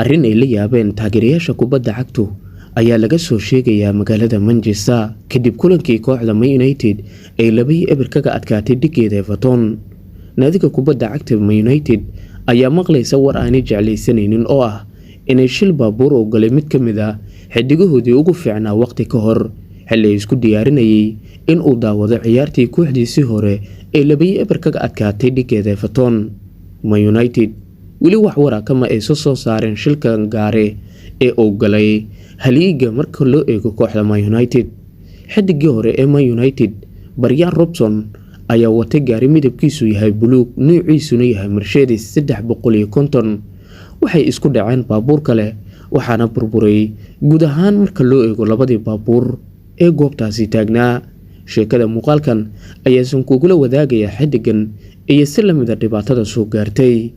arrin ay la yaabeen taageerayaasha kubadda cagtu ayaa laga soo sheegayaa magaalada Manchester kadib kulankii kooxda Man United ay 2-0 kaga adkaatay dhigeeda Everton. naadiga kubadda cagta Man United ayaa maqlaysa war aanay jeclaysanaynin oo ah inay shil baabuur oo galay mid ka mid ah xidigahoodii ugu fiicnaa waqti ka hor xilli ay isku diyaarinayay in uu daawado ciyaartii kooxdiisii hore ee 2-0 kaga adkaatay dhigeeda Everton. Man United weli wax wara kama ay soo saareen shilkan gaare ee uu galay haliiga marka loo eego kooxda Man United. xidigii hore ee Man United Brian Robson ayaa watay gaari midabkiisu yahay buluug nuuciisuna yahay Mercedes 350. waxay isku dhaceen baabuur kale waxaana burburay guud ahaan marka loo eego labadii baabuur ee goobtaasi taagnaa. sheekada muuqaalkan ayaa kugula wadaagaya xidigan iyo si lamida dhibaatada soo gaartay.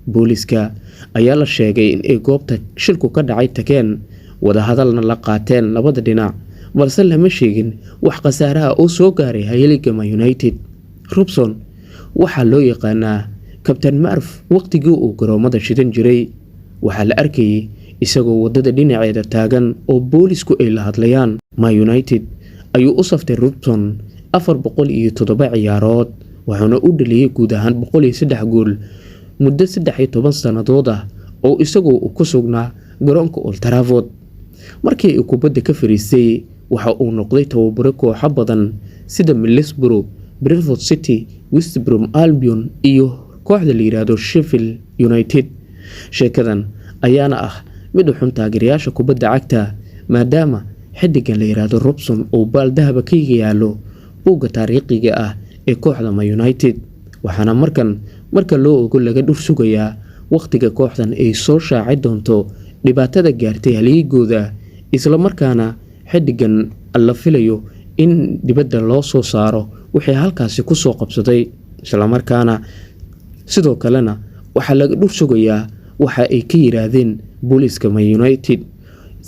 booliska ayaa la sheegay in ay goobta shilku ka dhacay tageen wada hadalna la qaateen labada dhinac balse lama sheegin wax khasaaraha oo soo gaaray haliiga Man United. Robson waxaa loo yaqaanaa Captain Marv waqtigii uu garoomada shidan jiray. waxaa la arkayay isagoo wadada dhinaceeda taagan oo boolisku ay la hadlayaan. Man United ayuu u saftay Robson 407 ciyaarood waxaana u dhaliyay guud ahaan 103 gool muddo 13 sanadood ah oo isagoo ku sugnaa garoonka Old Trafford. markii uu kubadda ka fariistay waxa uu noqday tababare kooxo badan sida Middlesbrough, Brentford City, West Brom Albion iyo kooxda la yiraahdo Sheffield United. sheekadan ayaana ah mid u xun taageerayaasha kubadda cagta maadaama xidigan la yiraahdo Robson oo baal dahaba ka yaalo buugga taariikhiga ah ee kooxda Man United. waxaana marka loo ogo laga dhur sugayaa waqtiga kooxdan ay soo shaacay doonto dhibaatada gaartay haliigooda isla markaana xidigan la filayo in dibadda loo soo saaro wixii halkaasi ku soo qabsaday. isla markaana sidoo kalena waxa laga dhur sugayaa waxa ay ka yiraahdeen booliska Man United.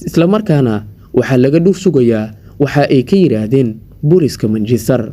isla markaana waxa laga dhur sugayaa waxa ay ka yiraahdeen booliska Manchester.